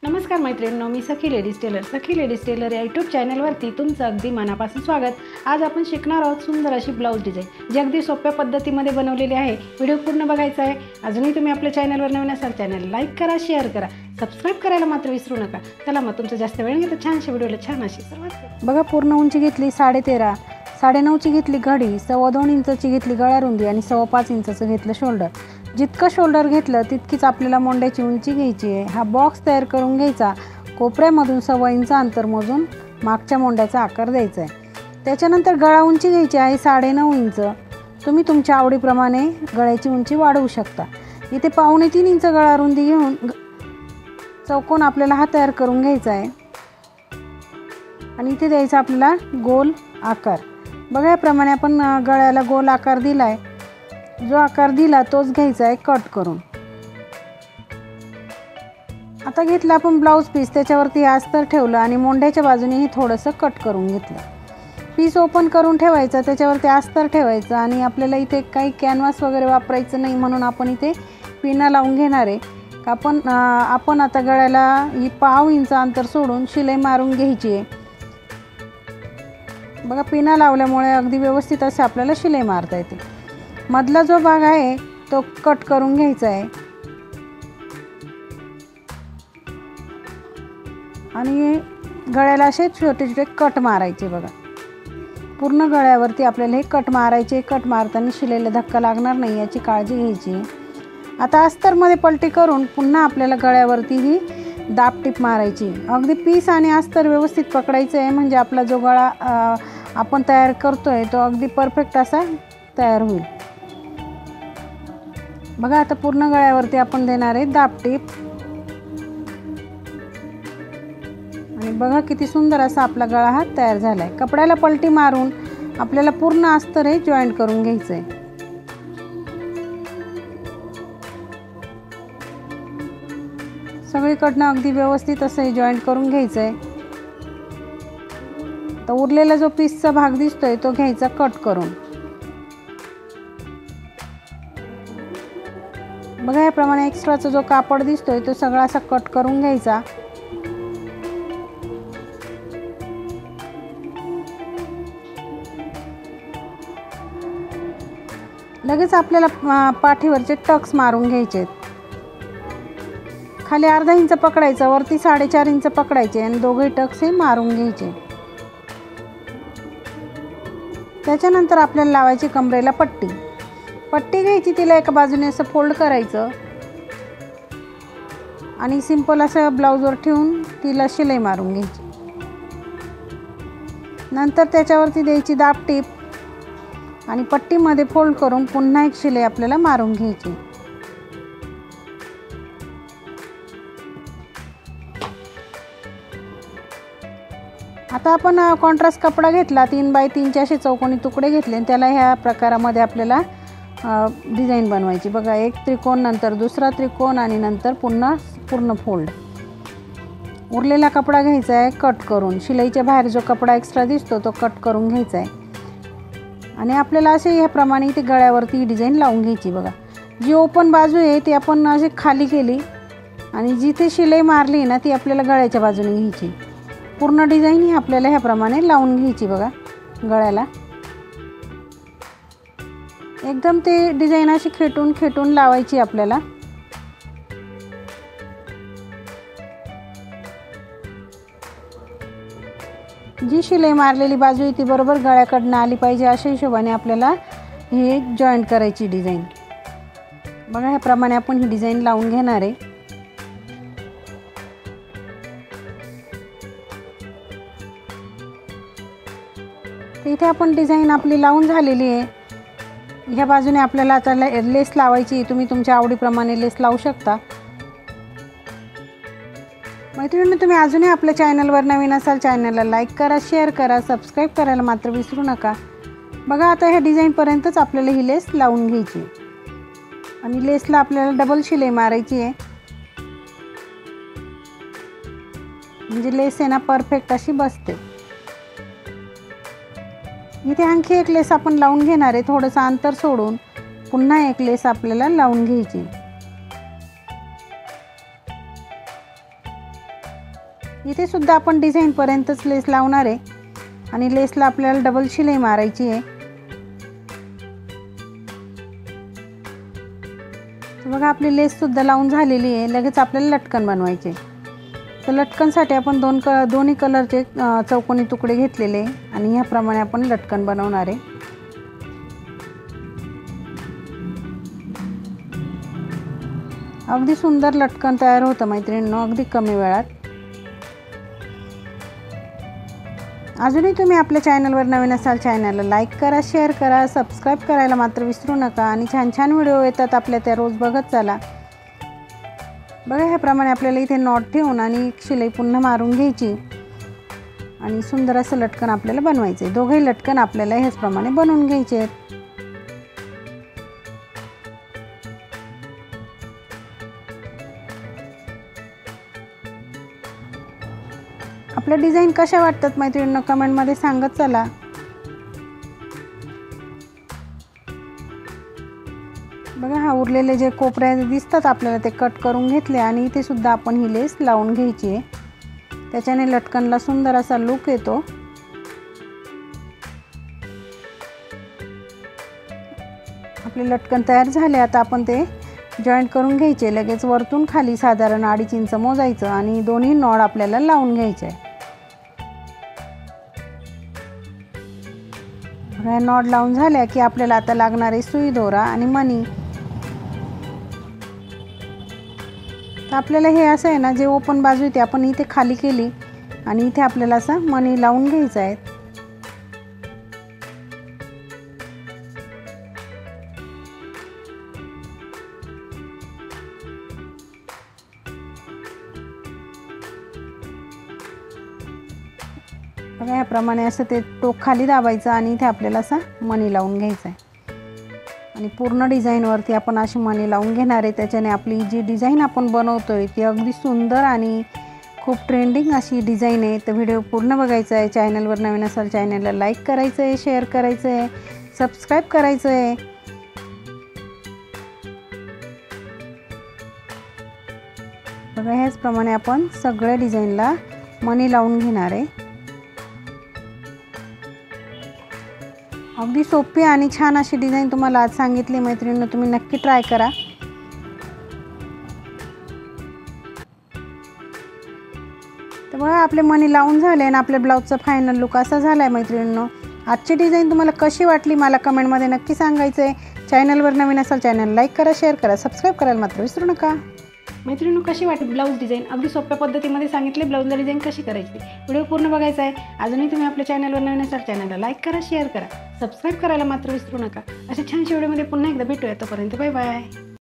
नमस्कार मैत्रिणींनो, मी सखी ladies tailor या यूट्यूब चॅनलवरती तुमचं अगदी मनापासून स्वागत। आज आपण शिकणार आहोत सुंदर अशी ब्लाऊज डिझाईन, जी अगदी सोप्या पद्धतीमध्ये बनवलेली आहे। व्हिडिओ पूर्ण बघायचा आहे। अजूनही तुम्ही आपल्या चॅनलवर नवीन असाल चॅनल लाईक करा, शेअर करा, सबस्क्राईब करायला मात्र विसरू नका। चला मग तुमचं जास्त वेळ घेता छानशा व्हिडिओला छान अशी सुरुवात करू। बघा, पूर्ण उंची घेतली 13.5, 9.5ची घेतली घडी, 2.25 इंचाची घेतली गळा रुंदी आणि 5.25 इंचाचं घेतलं शोल्डर। जितकं शोल्डर घेतलं तितकीच आपल्याला मोंड्याची उंची घ्यायची आहे। हा बॉक्स तयार करून घ्यायचा, कोपऱ्यामधून 1.25 इंच अंतर मोजून मागच्या मोंड्याचा आकार द्यायचा आहे। त्याच्यानंतर गळा उंची घ्यायची आहे 9.5 इंच। तुम्ही तुमच्या आवडीप्रमाणे गळ्याची उंची वाढवू शकता। इथे 2.25 इंच गळा रुंदी घेऊन चौकोन आपल्याला हा तयार करून घ्यायचा आहे आणि इथे द्यायचा आपल्याला गोल आकार। बघा, याप्रमाणे आपण गळ्याला गोल आकार दिला आहे। जो आकार दिला तोच घ्यायचा आहे कट करून। आता घेतला आपण ब्लाऊज पीस, त्याच्यावरती अस्तर ठेवलं आणि मोंड्याच्या बाजूनेही थोडंसं कट करून घेतलं। पीस ओपन करून ठेवायचा, त्याच्यावरती अस्तर ठेवायचं आणि आपल्याला इथे काही कॅनव्हास वगैरे वापरायचं नाही, म्हणून आपण इथे पिना लावून घेणार आहे। आपण आता गळ्याला ही 1/2 इंच अंतर सोडून शिलाई मारून घ्यायची आहे। बघा, पिना लावल्यामुळे अगदी व्यवस्थित असं आपल्याला शिलाई मारता येते। मधला जो भाग आहे तो कट करून घ्यायचा आहे आणि गळ्याला असे छोटे छोटे कट मारायचे। बघा, पूर्ण गळ्यावरती आपल्याला हे कट मारायचे। कट मारताना शिलाईला धक्का लागणार नाही याची काळजी घ्यायची। आता अस्तरमध्ये पलटी करून पुन्हा आपल्याला गळ्यावरती ही दाबटीप मारायची। अगदी पीस आणि अस्तर व्यवस्थित पकडायचं आहे, म्हणजे आपला जो गळा आपण तयार करतोय तो अगदी परफेक्ट असा तयार होईल। बघा, आता पूर्ण गळ्यावरती आपण देणार आहे दाबटीप आणि बघा किती सुंदर असा आपला गळा हा तयार झाला आहे। कपड्याला पलटी मारून आपल्याला पूर्ण अस्तर हे जॉईंट करून घ्यायचं आहे। सगळीकडनं अगदी व्यवस्थित असं जॉईंट करून घ्यायचं आहे। तर उरलेला जो पीसचा भाग दिसतोय तो घ्यायचा कट करून। बघा, याप्रमाणे एक्स्ट्राचा जो कापड दिसतोय तो सगळा असा कट करून घ्यायचा। लगेच आपल्याला पाठीवरचे टक्स मारून घ्यायचे। खाली अर्धा इंच पकडायचं, वरती 4.5 इंच पकडायचे आणि दोघे टक्स हे मारून घ्यायचे। त्याच्यानंतर आपल्याला लावायची कमरेला पट्टी। पट्टी घ्यायची, तिला एका बाजूने असं फोल्ड करायचं आणि सिंपल असं ब्लाऊजवर ठेवून तिला शिलाई मारून घ्यायची। नंतर त्याच्यावरती द्यायची दाबटीप आणि पट्टीमध्ये फोल्ड करून पुन्हा एक शिलाई आपल्याला मारून घ्यायची। आता आपण कॉन्ट्रास्ट कपडा घेतला, 3x3चे असे चौकोनी तुकडे घेतले आणि त्याला ह्या प्रकारामध्ये आपल्याला डिझाईन बनवायची। बघा, एक त्रिकोण, नंतर दुसरा त्रिकोण आणि नंतर पुन्हा पूर्ण फोल्ड। उरलेला कपडा घ्यायचा आहे कट करून। शिलाईच्या बाहेर जो कपडा एक्स्ट्रा दिसतो तो कट करून घ्यायचा आहे आणि आपल्याला असे ह्याप्रमाणे इथे गळ्यावरती ही डिझाईन लावून घ्यायची। बघा, जी ओपन बाजू आहे ती आपण अशी खाली केली आणि जिथे शिलाई मारली ना ती आपल्याला गळ्याच्या बाजूने घ्यायची। पूर्ण डिझाईन ही आपल्याला ह्याप्रमाणे लावून घ्यायची। बघा, गळ्याला एकदम ते डिझाईन अशी खेटून लावायची आपल्याला। जी शिलाई मारलेली बाजू आहे ती बरोबर गळ्याकडनं आली पाहिजे, अशा हिशोबाने आपल्याला हे जॉईंट करायची डिझाईन। बघा, ह्याप्रमाणे आपण ही डिझाईन लावून घेणार आहे। इथे आपण डिझाईन आपली लावून झालेली आहे। ह्या बाजूने आपल्याला आता लेस लावायची। तुम्ही तुमच्या आवडीप्रमाणे लेस लावू शकता। मैत्रिणींनो, तुम्ही अजूनही आपल्या चॅनलवर नवीन असाल चॅनलला लाईक करा, शेअर करा, सबस्क्राईब करायला मात्र विसरू नका। बघा, आता ह्या डिझाईनपर्यंतच आपल्याला ही लेस लावून घ्यायची आणि लेसला आपल्याला डबल शिलाई मारायची आहे, म्हणजे लेस आहे ना परफेक्ट अशी बसते। इथे आणखी एक लेस आपण लावून घेणार आहे, थोडंसं अंतर सोडून पुन्हा एक लेस आपल्याला लावून घ्यायची। इथे सुद्धा आपण डिझाईनपर्यंतच लेस लावणार आहे आणि लेसला आपल्याला डबल शिलाई मारायची आहे। बघा आपली लेससुद्धा लावून झालेली आहे। लगेच आपल्याला लटकन बनवायचे। तर लटकनसाठी आपण दोन्ही कलरचे चौकोनी तुकडे घेतलेले आणि ह्याप्रमाणे आपण लटकन बनवणार आहे। अगदी सुंदर लटकन तयार होतं मैत्रिणींनो, अगदी कमी वेळात। अजूनही तुम्ही आपल्या चॅनलवर नवीन असाल चॅनलला लाईक करा, शेअर करा, सबस्क्राईब करायला मात्र विसरू नका आणि छान छान व्हिडिओ येतात आपल्या त्या रोज बघत चला। बघा ह्याप्रमाणे आपल्याला इथे नॉट ठेवून आणि शिलाई पुन्हा मारून घ्यायची आणि सुंदर असं लटकन आपल्याला बनवायचे। दोघेही लटकन आपल्याला ह्याचप्रमाणे बनवून घ्यायचे आहेत। आपल्या डिझाईन कशा वाटतात मैत्रिणींनो कमेंटमध्ये सांगत चला। बघा हा उरलेले जे कोपरे दिसतात आपल्याला ते कट करून घेतले आणि इथे सुद्धा आपण ही लेस लावून घ्यायची आहे। त्याच्याने लटकनला सुंदर असा लुक येतो। आपले लटकन तयार झाले। आता आपण ते जॉईंट करून घ्यायचे। लगेच वरतून खाली साधारण 2.5 इंच मोजायचं आणि दोन्ही नॉड आपल्याला लावून घ्यायचे आहे। बघा नॉड लावून झाल्या की आपल्याला आता लागणार आहे सुई दोरा आणि मणी। तर आपल्याला हे असं आहे ना, जे ओपन बाजू आहे ती आपण इथे खाली केली आणि इथे आपल्याला असं मणी लावून घ्यायचं आहे। बघा ह्याप्रमाणे असं ते टोक खाली दाबायचं आणि इथे आपल्याला असा मणी लावून घ्यायचा आहे आणि पूर्ण डिझाईनवरती आपण अशी मणी लावून घेणार आहे। त्याच्याने आपली जी डिझाईन आपण बनवतोय ती अगदी सुंदर आणि खूप ट्रेंडिंग अशी डिझाईन आहे। तर व्हिडिओ पूर्ण बघायचा आहे। चॅनलवर नवीन असाल चॅनलला लाईक करायचं आहे, शेअर करायचं आहे, सबस्क्राईब करायचं आहे। बघा ह्याचप्रमाणे आपण सगळ्या डिझाईनला मणी लावून घेणार आहे। अगदी सोपी आणि छान अशी डिझाईन तुम्हाला आज सांगितली मैत्रिणींनो, तुम्ही नक्की ट्राय करा। तर बघा आपले मणी लावून झाले आणि आपल्या ब्लाऊजचा फायनल लुक असा झाला आहे मैत्रिणींनो। आजची डिझाईन तुम्हाला कशी वाटली मला कमेंटमध्ये नक्की सांगायचं आहे। चॅनलवर नवीन असाल चॅनल लाईक करा, शेअर करा, सबस्क्राईब करायला मात्र विसरू नका। मैत्रिणींनो कशी वाटली ब्लाऊज डिझाईन? अगदी सोप्या पद्धतीमध्ये सांगितले ब्लाऊजला डिझाईन कशी करायची। व्हिडिओ पूर्ण बघायचा आहे। अजूनही तुम्ही आपल्या चॅनलवर नवीन असाल चॅनलला लाईक करा, शेअर करा, सबस्क्राईब करायला मात्र विसरू नका। अशा छानशा व्हिडिओमध्ये पुन्हा एकदा भेटूया। तोपर्यंत बाय बाय।